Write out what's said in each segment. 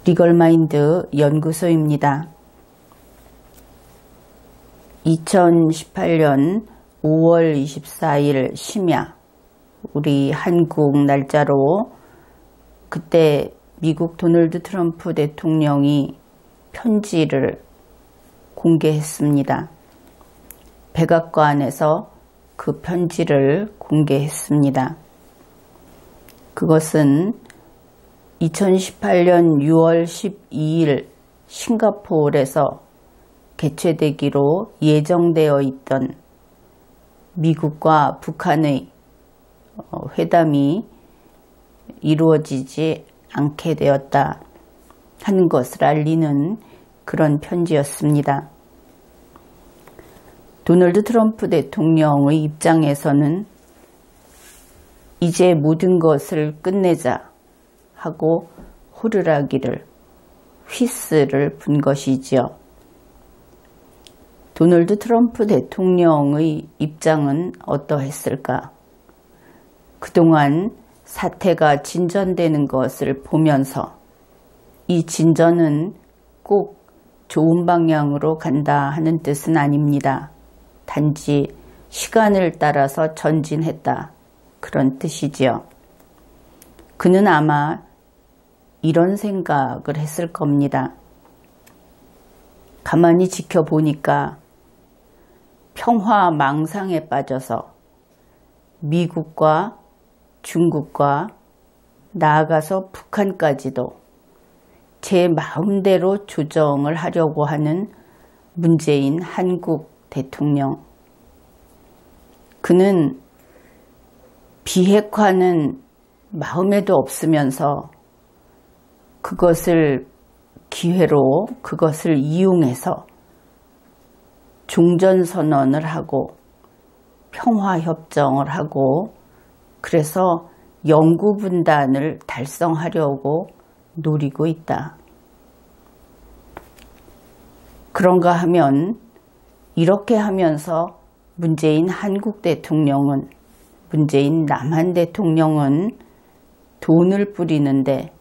리걸마인드 연구소입니다. 2018년 5월 24일 심야 우리 한국 날짜로 그때 미국 도널드 트럼프 대통령이 편지를 공개했습니다. 백악관에서 그 편지를 공개했습니다. 그것은 2018년 6월 12일 싱가포르에서 개최되기로 예정되어 있던 미국과 북한의 회담이 이루어지지 않게 되었다 하는 것을 알리는 그런 편지였습니다. 도널드 트럼프 대통령의 입장에서는 이제 모든 것을 끝내자 하고 호루라기를 휘스를 분 것이지요. 도널드 트럼프 대통령의 입장은 어떠했을까? 그동안 사태가 진전되는 것을 보면서 이 진전은 꼭 좋은 방향으로 간다 하는 뜻은 아닙니다. 단지 시간을 따라서 전진했다. 그런 뜻이지요. 그는 아마 이런 생각을 했을 겁니다. 가만히 지켜보니까 평화 망상에 빠져서 미국과 중국과 나아가서 북한까지도 제 마음대로 조정을 하려고 하는 문재인 한국 대통령. 그는 비핵화는 마음에도 없으면서 그것을 기회로 그것을 이용해서 종전선언을 하고 평화협정을 하고 그래서 영구분단을 달성하려고 노리고 있다. 그런가 하면 이렇게 하면서 문재인 한국 대통령은 문재인 남한 대통령은 돈을 뿌리는데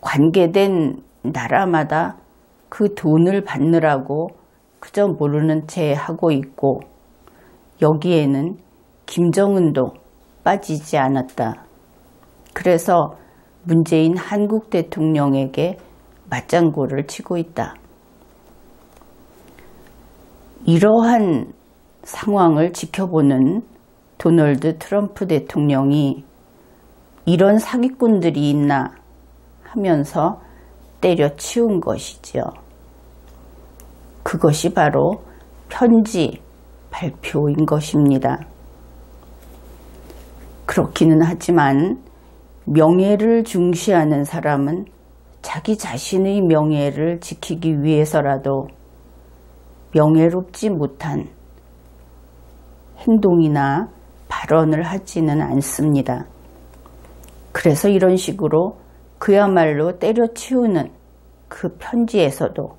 관계된 나라마다 그 돈을 받느라고 그저 모르는 채 하고 있고 여기에는 김정은도 빠지지 않았다. 그래서 문재인 한국 대통령에게 맞장구를 치고 있다. 이러한 상황을 지켜보는 도널드 트럼프 대통령이 이런 사기꾼들이 있나 하면서 때려치운 것이지요. 그것이 바로 편지 발표인 것입니다. 그렇기는 하지만 명예를 중시하는 사람은 자기 자신의 명예를 지키기 위해서라도 명예롭지 못한 행동이나 발언을 하지는 않습니다. 그래서 이런 식으로 그야말로 때려치우는 그 편지에서도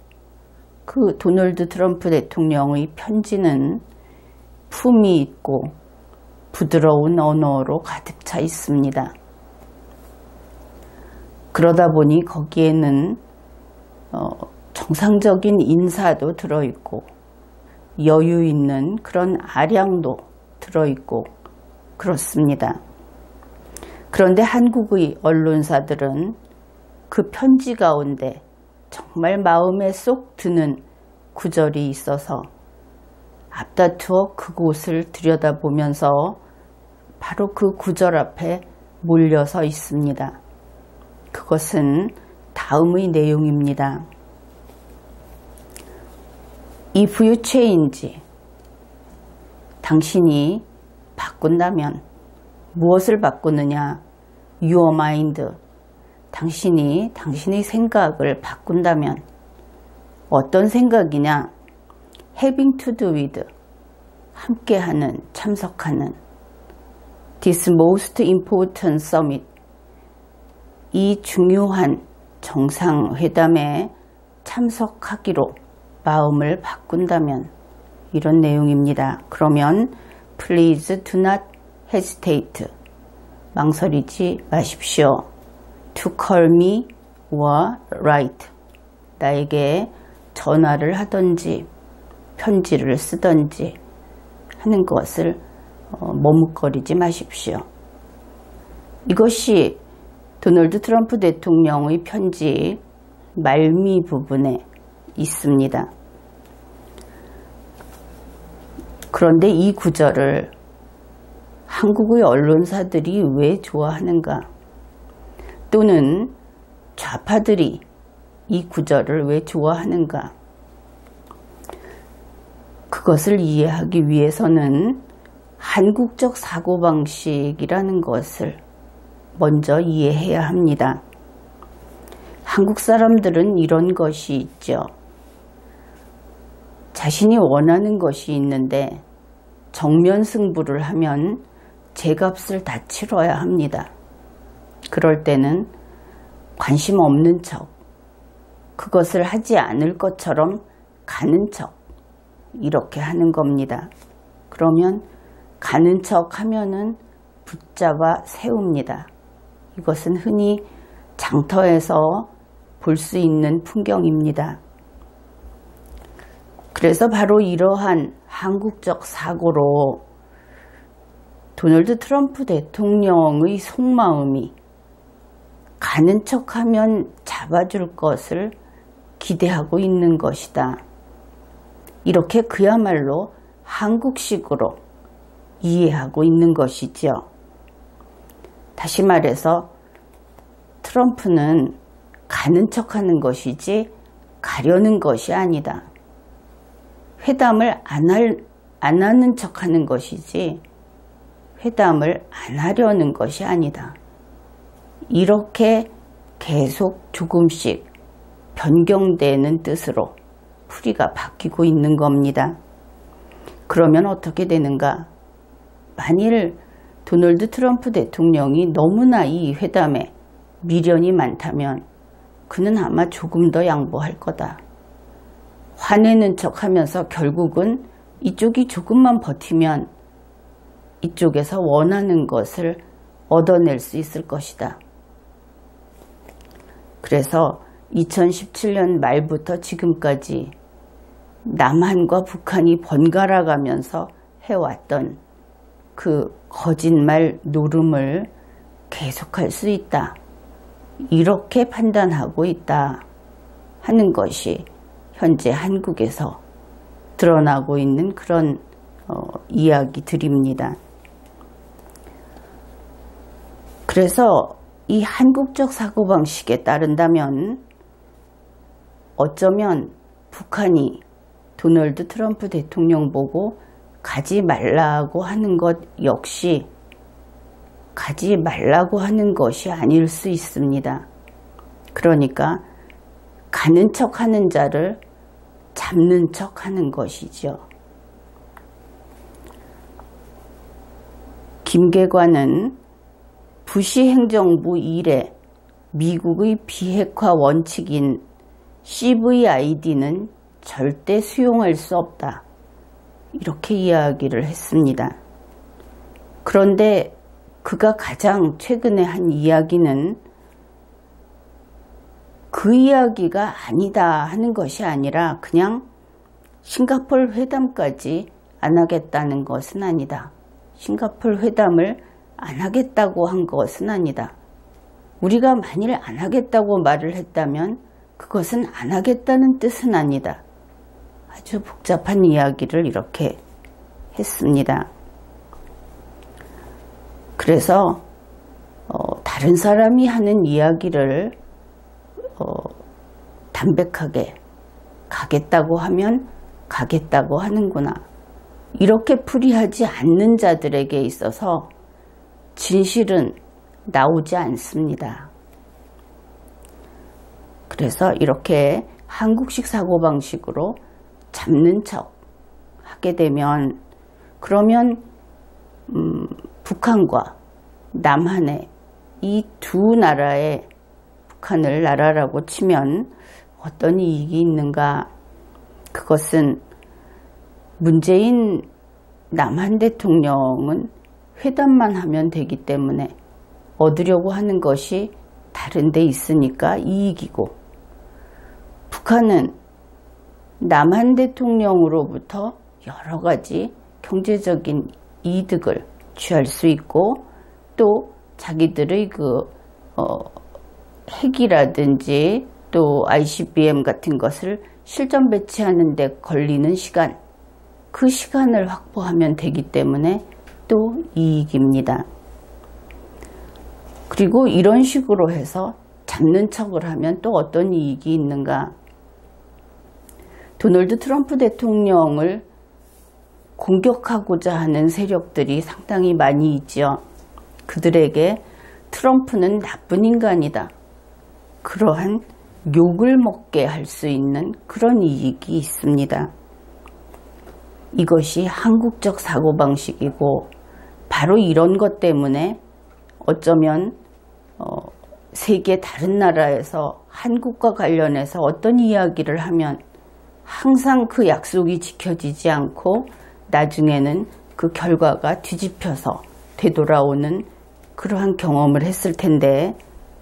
그 도널드 트럼프 대통령의 편지는 품이 있고 부드러운 언어로 가득 차 있습니다. 그러다 보니 거기에는 정상적인 인사도 들어있고 여유 있는 그런 아량도 들어있고 그렇습니다. 그런데 한국의 언론사들은 그 편지 가운데 정말 마음에 쏙 드는 구절이 있어서 앞다투어 그곳을 들여다보면서 바로 그 구절 앞에 몰려서 있습니다. 그것은 다음의 내용입니다. If you change, 당신이 바꾼다면 무엇을 바꾸느냐? Your mind, 당신이 당신의 생각을 바꾼다면 어떤 생각이냐? Having to do with, 함께하는, 참석하는 This most important summit, 이 중요한 정상회담에 참석하기로 마음을 바꾼다면 이런 내용입니다. 그러면 Please do not hesitate, 망설이지 마십시오. To call me or write, 나에게 전화를 하든지 편지를 쓰든지 하는 것을 머뭇거리지 마십시오. 이것이 도널드 트럼프 대통령의 편지 말미 부분에 있습니다. 그런데 이 구절을 한국의 언론사들이 왜 좋아하는가? 또는 좌파들이 이 구절을 왜 좋아하는가? 그것을 이해하기 위해서는 한국적 사고방식이라는 것을 먼저 이해해야 합니다. 한국 사람들은 이런 것이 있죠. 자신이 원하는 것이 있는데 정면 승부를 하면 제값을 다 치러야 합니다. 그럴 때는 관심 없는 척, 그것을 하지 않을 것처럼 가는 척, 이렇게 하는 겁니다. 그러면 가는 척 하면은 붙잡아 세웁니다. 이것은 흔히 장터에서 볼 수 있는 풍경입니다. 그래서 바로 이러한 한국적 사고로 도널드 트럼프 대통령의 속마음이 가는 척하면 잡아줄 것을 기대하고 있는 것이다. 이렇게 그야말로 한국식으로 이해하고 있는 것이죠. 다시 말해서 트럼프는 가는 척하는 것이지 가려는 것이 아니다. 회담을 안 하는 척하는 것이지 회담을 안 하려는 것이 아니다. 이렇게 계속 조금씩 변경되는 뜻으로 풀이가 바뀌고 있는 겁니다. 그러면 어떻게 되는가? 만일 도널드 트럼프 대통령이 너무나 이 회담에 미련이 많다면 그는 아마 조금 더 양보할 거다. 화내는 척하면서 결국은 이쪽이 조금만 버티면 이쪽에서 원하는 것을 얻어낼 수 있을 것이다. 그래서 2017년 말부터 지금까지 남한과 북한이 번갈아 가면서 해왔던 그 거짓말 노름을 계속할 수 있다. 이렇게 판단하고 있다 하는 것이 현재 한국에서 드러나고 있는 그런 이야기들입니다. 그래서 이 한국적 사고방식에 따른다면 어쩌면 북한이 도널드 트럼프 대통령 보고 가지 말라고 하는 것 역시 가지 말라고 하는 것이 아닐 수 있습니다. 그러니까 가는 척 하는 자를 잡는 척 하는 것이죠. 김계관은 부시 행정부 이래 미국의 비핵화 원칙인 CVID는 절대 수용할 수 없다. 이렇게 이야기를 했습니다. 그런데 그가 가장 최근에 한 이야기는 그 이야기가 아니다 하는 것이 아니라 그냥 싱가포르 회담까지 안 하겠다는 것은 아니다. 싱가포르 회담을 안 하겠다고 한 것은 아니다. 우리가 만일 안 하겠다고 말을 했다면 그것은 안 하겠다는 뜻은 아니다. 아주 복잡한 이야기를 이렇게 했습니다. 그래서 다른 사람이 하는 이야기를 담백하게 가겠다고 하면 가겠다고 하는구나. 이렇게 풀이하지 않는 자들에게 있어서 진실은 나오지 않습니다. 그래서 이렇게 한국식 사고방식으로 잡는 척 하게 되면 그러면 북한과 남한의 이 두 나라의 북한을 나라라고 치면 어떤 이익이 있는가? 그것은 문재인 남한 대통령은 회담만 하면 되기 때문에 얻으려고 하는 것이 다른 데 있으니까 이익이고, 북한은 남한 대통령으로부터 여러 가지 경제적인 이득을 취할 수 있고, 또 자기들의 핵이라든지 또 ICBM 같은 것을 실전 배치하는 데 걸리는 시간, 그 시간을 확보하면 되기 때문에 또 이익입니다. 그리고 이런 식으로 해서 잡는 척을 하면 또 어떤 이익이 있는가? 도널드 트럼프 대통령을 공격하고자 하는 세력들이 상당히 많이 있지요. 그들에게 트럼프는 나쁜 인간이다, 그러한 욕을 먹게 할 수 있는 그런 이익이 있습니다. 이것이 한국적 사고방식이고, 바로 이런 것 때문에 어쩌면 세계 다른 나라에서 한국과 관련해서 어떤 이야기를 하면 항상 그 약속이 지켜지지 않고 나중에는 그 결과가 뒤집혀서 되돌아오는 그러한 경험을 했을 텐데,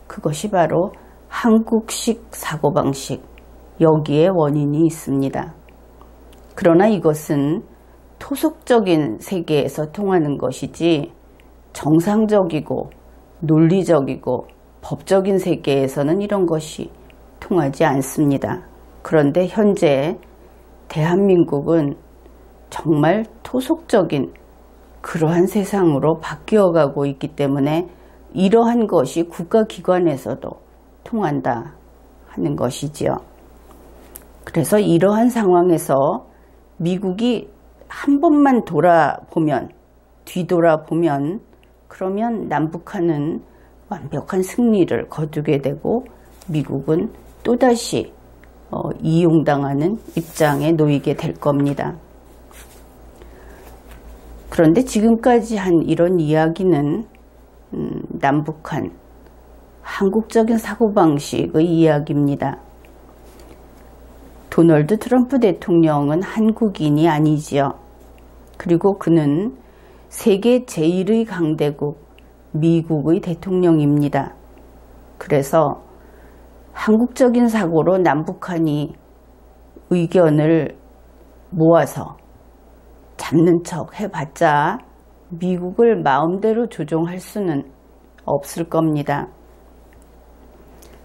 그것이 바로 한국식 사고방식, 여기에 원인이 있습니다. 그러나 이것은 토속적인 세계에서 통하는 것이지 정상적이고 논리적이고 법적인 세계에서는 이런 것이 통하지 않습니다. 그런데 현재 대한민국은 정말 토속적인 그러한 세상으로 바뀌어가고 있기 때문에 이러한 것이 국가기관에서도 통한다 하는 것이지요. 그래서 이러한 상황에서 미국이 한 번만 뒤돌아보면 그러면 남북한은 완벽한 승리를 거두게 되고 미국은 또다시 이용당하는 입장에 놓이게 될 겁니다. 그런데 지금까지 한 이런 이야기는 남북한 한국적인 사고방식의 이야기입니다. 도널드 트럼프 대통령은 한국인이 아니지요. 그리고 그는 세계 제1의 강대국 미국의 대통령입니다. 그래서 한국적인 사고로 남북한이 의견을 모아서 잡는 척 해봤자 미국을 마음대로 조종할 수는 없을 겁니다.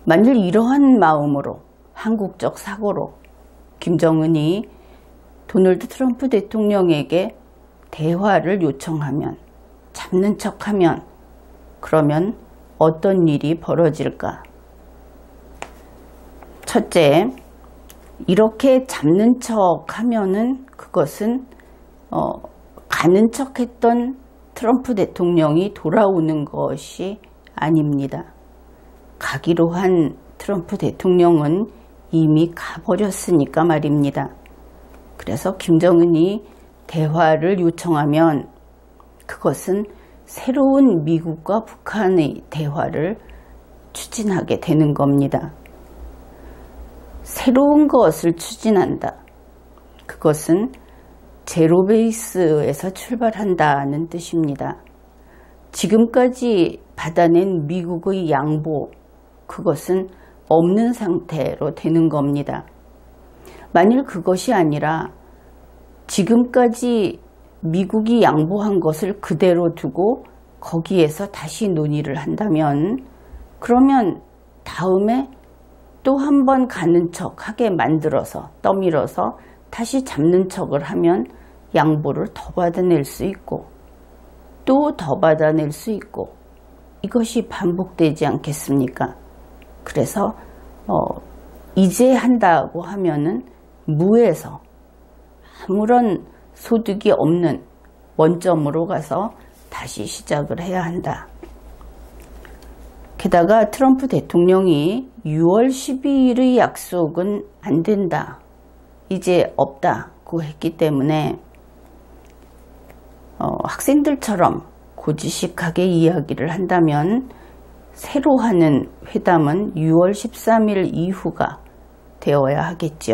만일 이러한 마음으로, 한국적 사고로 김정은이 도널드 트럼프 대통령에게 대화를 요청하면, 잡는 척하면, 그러면 어떤 일이 벌어질까? 첫째, 이렇게 잡는 척하면은 그것은 가는 척했던 트럼프 대통령이 돌아오는 것이 아닙니다. 가기로 한 트럼프 대통령은 이미 가버렸으니까 말입니다. 그래서 김정은이 대화를 요청하면 그것은 새로운 미국과 북한의 대화를 추진하게 되는 겁니다. 새로운 것을 추진한다. 그것은 제로 베이스에서 출발한다는 뜻입니다. 지금까지 받아낸 미국의 양보, 그것은 없는 상태로 되는 겁니다. 만일 그것이 아니라 지금까지 미국이 양보한 것을 그대로 두고 거기에서 다시 논의를 한다면, 그러면 다음에 또 한 번 가는 척하게 만들어서 떠밀어서 다시 잡는 척을 하면 양보를 더 받아낼 수 있고 또 더 받아낼 수 있고, 이것이 반복되지 않겠습니까? 그래서 이제 한다고 하면은 무에서 아무런 소득이 없는 원점으로 가서 다시 시작을 해야 한다. 게다가 트럼프 대통령이 6월 12일의 약속은 안 된다, 이제 없다고 했기 때문에 학생들처럼 고지식하게 이야기를 한다면 새로 하는 회담은 6월 13일 이후가 되어야 하겠죠.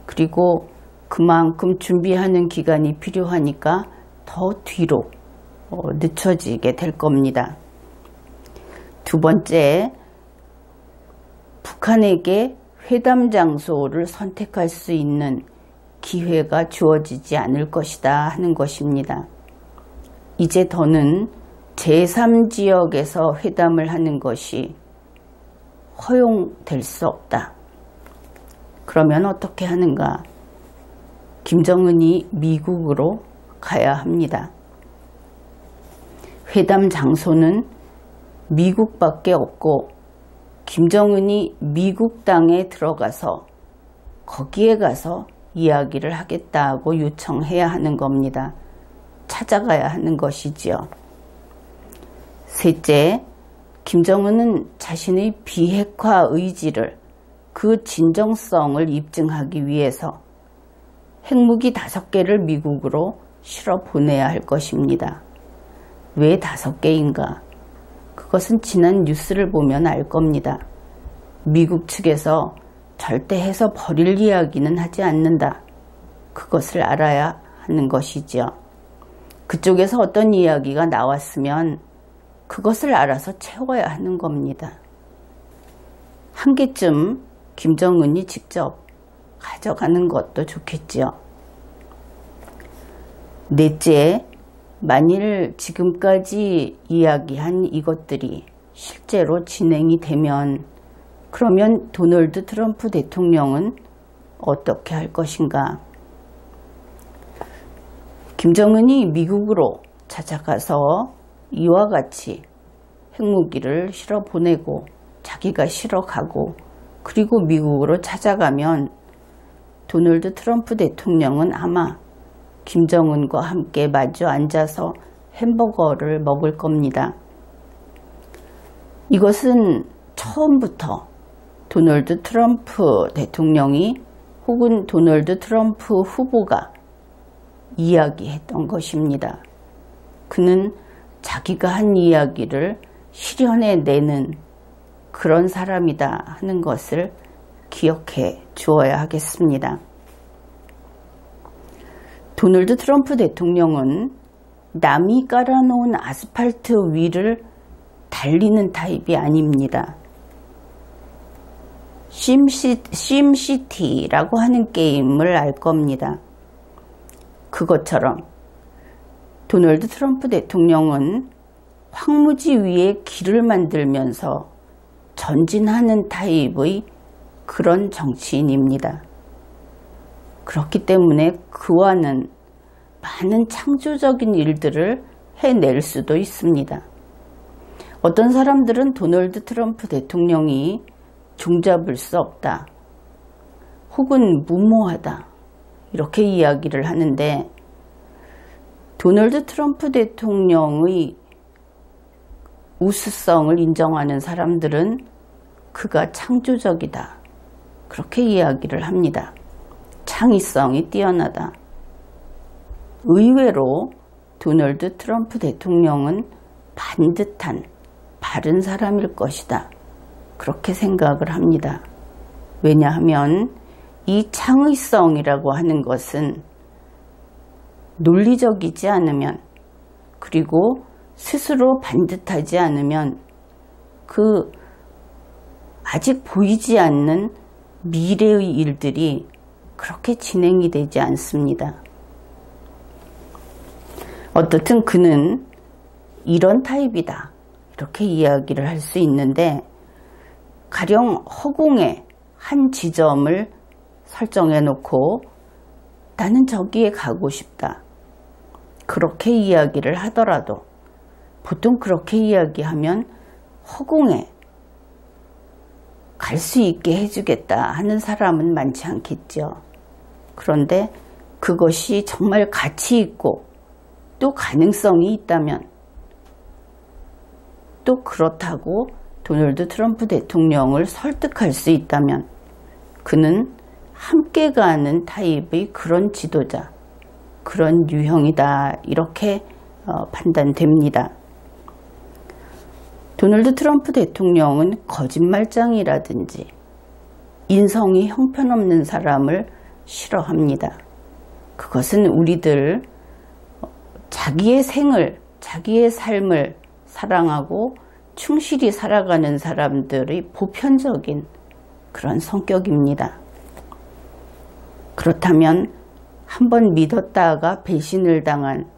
그리고 그만큼 준비하는 기간이 필요하니까 더 뒤로 늦춰지게 될 겁니다. 두 번째, 북한에게 회담 장소를 선택할 수 있는 기회가 주어지지 않을 것이다 하는 것입니다. 이제 더는 제3지역에서 회담을 하는 것이 허용될 수 없다. 그러면 어떻게 하는가? 김정은이 미국으로 가야 합니다. 회담 장소는 미국밖에 없고 김정은이 미국 땅에 들어가서 거기에 가서 이야기를 하겠다고 요청해야 하는 겁니다. 찾아가야 하는 것이지요. 셋째, 김정은은 자신의 비핵화 의지를, 그 진정성을 입증하기 위해서 핵무기 5개를 미국으로 실어 보내야 할 것입니다. 왜 5개인가? 그것은 지난 뉴스를 보면 알 겁니다. 미국 측에서 절대 해서 버릴 이야기는 하지 않는다. 그것을 알아야 하는 것이지요. 그쪽에서 어떤 이야기가 나왔으면 그것을 알아서 채워야 하는 겁니다. 한 개쯤 김정은이 직접 가져가는 것도 좋겠지요. 넷째, 만일 지금까지 이야기한 이것들이 실제로 진행이 되면 그러면 도널드 트럼프 대통령은 어떻게 할 것인가? 김정은이 미국으로 찾아가서 이와 같이 핵무기를 실어 보내고 자기가 실어 가고 그리고 미국으로 찾아가면 도널드 트럼프 대통령은 아마 김정은과 함께 마주 앉아서 햄버거를 먹을 겁니다. 이것은 처음부터 도널드 트럼프 대통령이 혹은 도널드 트럼프 후보가 이야기했던 것입니다. 그는 자기가 한 이야기를 실현해내는 그런 사람이다 하는 것을 기억해 주어야 하겠습니다. 도널드 트럼프 대통령은 남이 깔아놓은 아스팔트 위를 달리는 타입이 아닙니다. 심시티라고 하는 게임을 알 겁니다. 그것처럼 도널드 트럼프 대통령은 황무지 위에 길을 만들면서 전진하는 타입의 그런 정치인입니다. 그렇기 때문에 그와는 많은 창조적인 일들을 해낼 수도 있습니다. 어떤 사람들은 도널드 트럼프 대통령이 종잡을 수 없다, 혹은 무모하다 이렇게 이야기를 하는데 도널드 트럼프 대통령의 우수성을 인정하는 사람들은 그가 창조적이다 그렇게 이야기를 합니다. 창의성이 뛰어나다. 의외로 도널드 트럼프 대통령은 반듯한 바른 사람일 것이다 그렇게 생각을 합니다. 왜냐하면 이 창의성이라고 하는 것은 논리적이지 않으면, 그리고 스스로 반듯하지 않으면 그 아직 보이지 않는 미래의 일들이 그렇게 진행이 되지 않습니다. 어떻든 그는 이런 타입이다 이렇게 이야기를 할 수 있는데, 가령 허공에 한 지점을 설정해 놓고 나는 저기에 가고 싶다 그렇게 이야기를 하더라도, 보통 그렇게 이야기하면 허공에 갈 수 있게 해주겠다 하는 사람은 많지 않겠죠. 그런데 그것이 정말 가치 있고 또 가능성이 있다면, 또 그렇다고 도널드 트럼프 대통령을 설득할 수 있다면 그는 함께 가는 타입의 그런 지도자, 그런 유형이다 이렇게 판단됩니다. 도널드 트럼프 대통령은 거짓말장이라든지 인성이 형편없는 사람을 싫어합니다. 그것은 우리들 자기의 생을, 자기의 삶을 사랑하고 충실히 살아가는 사람들의 보편적인 그런 성격입니다. 그렇다면 한번 믿었다가 배신을 당한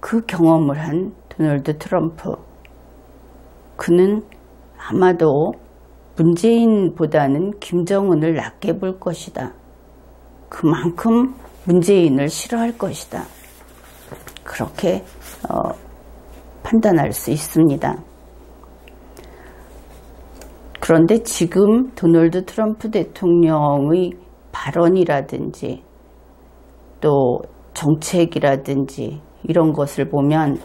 그 경험을 한 도널드 트럼프, 그는 아마도 문재인보다는 김정은을 낮게 볼 것이다. 그만큼 문재인을 싫어할 것이다. 그렇게 판단할 수 있습니다. 그런데 지금 도널드 트럼프 대통령의 발언이라든지 또 정책이라든지 이런 것을 보면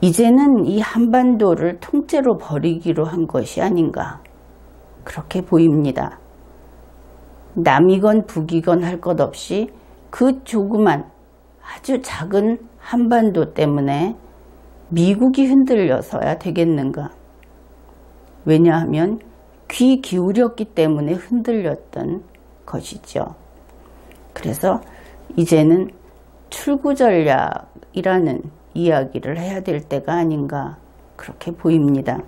이제는 이 한반도를 통째로 버리기로 한 것이 아닌가, 그렇게 보입니다. 남이건 북이건 할 것 없이 그 조그만 아주 작은 한반도 때문에 미국이 흔들려서야 되겠는가. 왜냐하면 귀 기울였기 때문에 흔들렸던 것이죠. 그래서 이제는 출구 전략이라는 이야기를 해야 될 때가 아닌가, 그렇게 보입니다.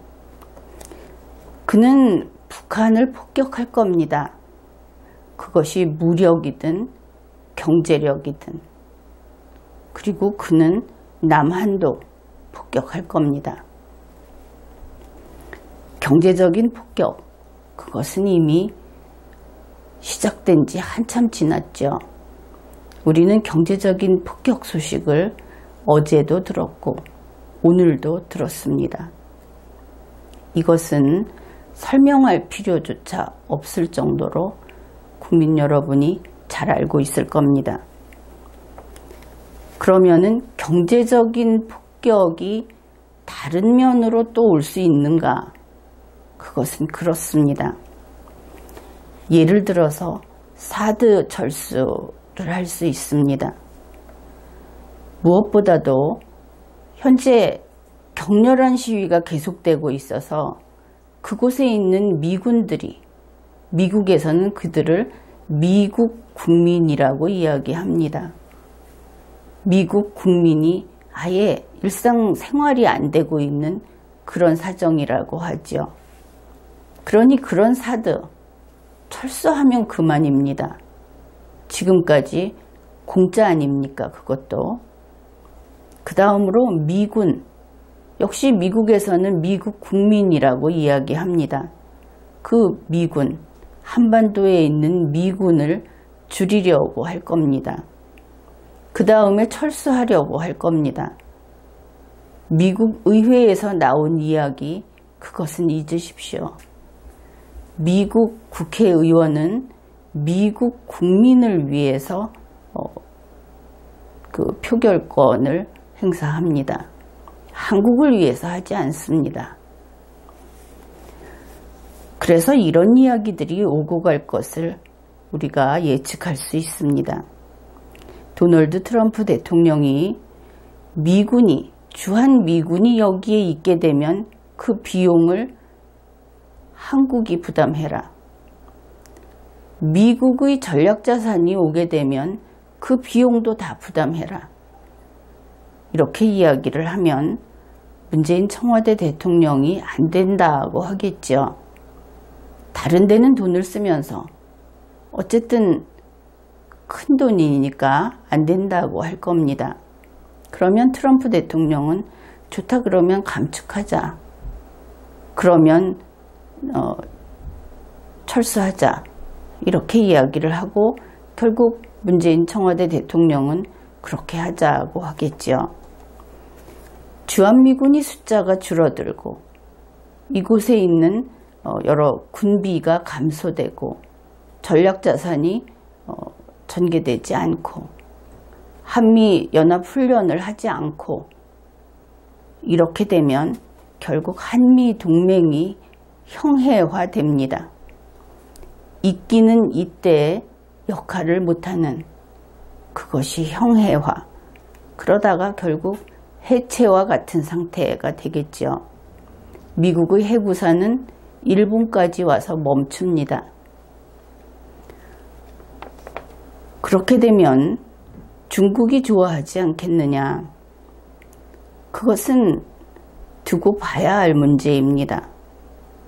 그는 북한을 폭격할 겁니다. 그것이 무력이든 경제력이든. 그리고 그는 남한도 폭격할 겁니다. 경제적인 폭격, 그것은 이미 시작된 지 한참 지났죠. 우리는 경제적인 폭격 소식을 어제도 들었고 오늘도 들었습니다. 이것은 설명할 필요조차 없을 정도로 국민 여러분이 잘 알고 있을 겁니다. 그러면은 경제적인 폭격이 다른 면으로 또 올 수 있는가? 그것은 그렇습니다. 예를 들어서 사드 철수를 할 수 있습니다. 무엇보다도 현재 격렬한 시위가 계속되고 있어서 그곳에 있는 미군들이, 미국에서는 그들을 미국 국민이라고 이야기합니다. 미국 국민이 아예 일상생활이 안 되고 있는 그런 사정이라고 하죠. 그러니 그런 사드 철수하면 그만입니다. 지금까지 공짜 아닙니까? 그것도. 그 다음으로 미군, 역시 미국에서는 미국 국민이라고 이야기합니다. 그 미군, 한반도에 있는 미군을 줄이려고 할 겁니다. 그 다음에 철수하려고 할 겁니다. 미국 의회에서 나온 이야기, 그것은 잊으십시오. 미국 국회의원은 미국 국민을 위해서 그 표결권을 행사합니다. 한국을 위해서 하지 않습니다. 그래서 이런 이야기들이 오고 갈 것을 우리가 예측할 수 있습니다. 도널드 트럼프 대통령이 미군이, 주한미군이 여기에 있게 되면 그 비용을 한국이 부담해라. 미국의 전략자산이 오게 되면 그 비용도 다 부담해라. 이렇게 이야기를 하면 문재인 청와대 대통령이 안 된다고 하겠죠. 다른 데는 돈을 쓰면서 어쨌든 큰 돈이니까 안 된다고 할 겁니다. 그러면 트럼프 대통령은 좋다 그러면 감축하자. 그러면 철수하자. 이렇게 이야기를 하고 결국 문재인 청와대 대통령은 그렇게 하자고 하겠죠. 주한미군이 숫자가 줄어들고 이곳에 있는 여러 군비가 감소되고 전략자산이 전개되지 않고 한미연합훈련을 하지 않고 이렇게 되면 결국 한미동맹이 형해화됩니다. 있기는 이때의 역할을 못하는 그것이 형해화. 그러다가 결국 해체와 같은 상태가 되겠죠. 미국의 해구사는 일본까지 와서 멈춥니다. 그렇게 되면 중국이 좋아하지 않겠느냐. 그것은 두고 봐야 할 문제입니다.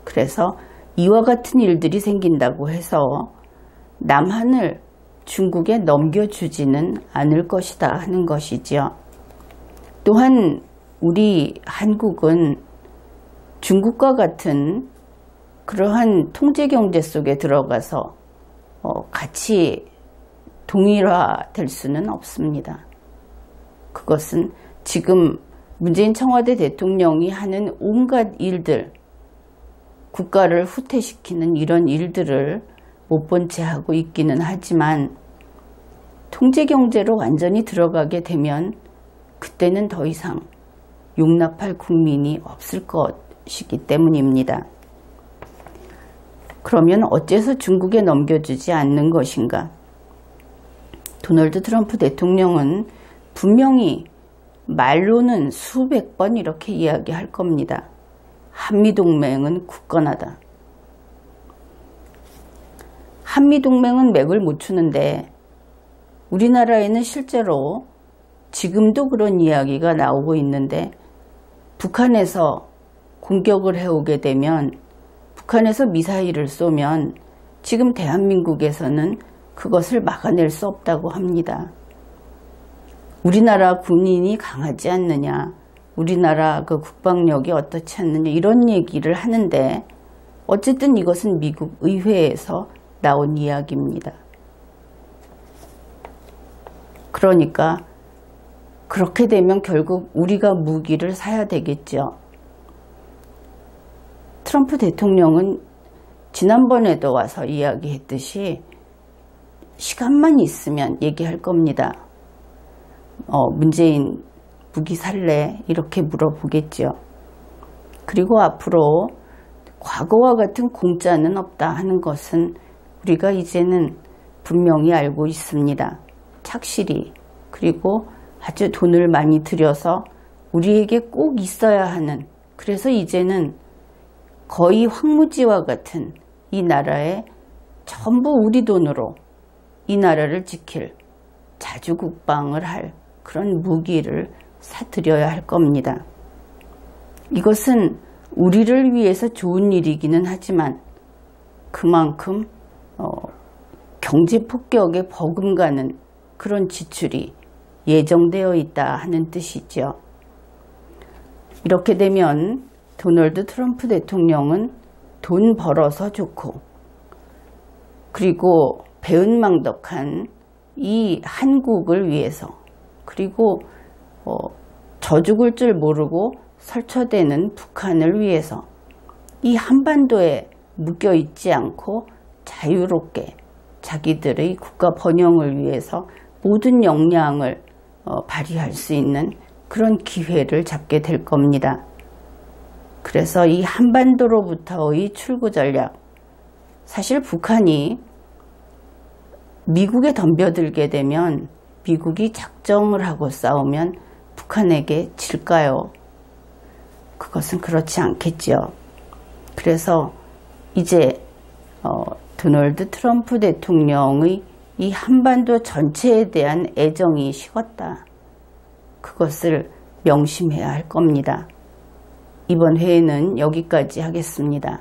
그래서 이와 같은 일들이 생긴다고 해서 남한을 중국에 넘겨주지는 않을 것이다 하는 것이지요. 또한 우리 한국은 중국과 같은 그러한 통제경제 속에 들어가서 같이 동일화될 수는 없습니다. 그것은 지금 문재인 청와대 대통령이 하는 온갖 일들, 국가를 후퇴시키는 이런 일들을 못 본 채 하고 있기는 하지만 통제경제로 완전히 들어가게 되면 그때는 더 이상 용납할 국민이 없을 것이기 때문입니다. 그러면 어째서 중국에 넘겨주지 않는 것인가? 도널드 트럼프 대통령은 분명히 말로는 수백 번 이렇게 이야기할 겁니다. 한미동맹은 굳건하다. 한미동맹은 맥을 못 추는데 우리나라에는 실제로 지금도 그런 이야기가 나오고 있는데 북한에서 공격을 해오게 되면 북한에서 미사일을 쏘면 지금 대한민국에서는 그것을 막아낼 수 없다고 합니다. 우리나라 군인이 강하지 않느냐, 우리나라 그 국방력이 어떻지 않느냐 이런 얘기를 하는데 어쨌든 이것은 미국 의회에서 나온 이야기입니다. 그러니까 그렇게 되면 결국 우리가 무기를 사야 되겠죠. 트럼프 대통령은 지난번에도 와서 이야기했듯이 시간만 있으면 얘기할 겁니다. 문재인 무기 살래? 이렇게 물어보겠죠. 그리고 앞으로 과거와 같은 공짜는 없다 하는 것은 우리가 이제는 분명히 알고 있습니다. 착실히. 그리고 아주 돈을 많이 들여서 우리에게 꼭 있어야 하는, 그래서 이제는 거의 황무지와 같은 이 나라에 전부 우리 돈으로 이 나라를 지킬 자주국방을 할 그런 무기를 사들여야 할 겁니다. 이것은 우리를 위해서 좋은 일이기는 하지만 그만큼 경제 폭격에 버금가는 그런 지출이 예정되어 있다 하는 뜻이죠. 이렇게 되면 도널드 트럼프 대통령은 돈 벌어서 좋고 그리고 배은망덕한 이 한국을 위해서 그리고 저 죽을 줄 모르고 설쳐대는 북한을 위해서 이 한반도에 묶여 있지 않고 자유롭게 자기들의 국가 번영을 위해서 모든 역량을 발휘할 수 있는 그런 기회를 잡게 될 겁니다. 그래서 이 한반도로부터의 출구 전략, 사실 북한이 미국에 덤벼들게 되면 미국이 작정을 하고 싸우면 북한에게 질까요? 그것은 그렇지 않겠죠. 그래서 이제 도널드 트럼프 대통령의 이 한반도 전체에 대한 애정이 식었다. 그것을 명심해야 할 겁니다. 이번 회에는 여기까지 하겠습니다.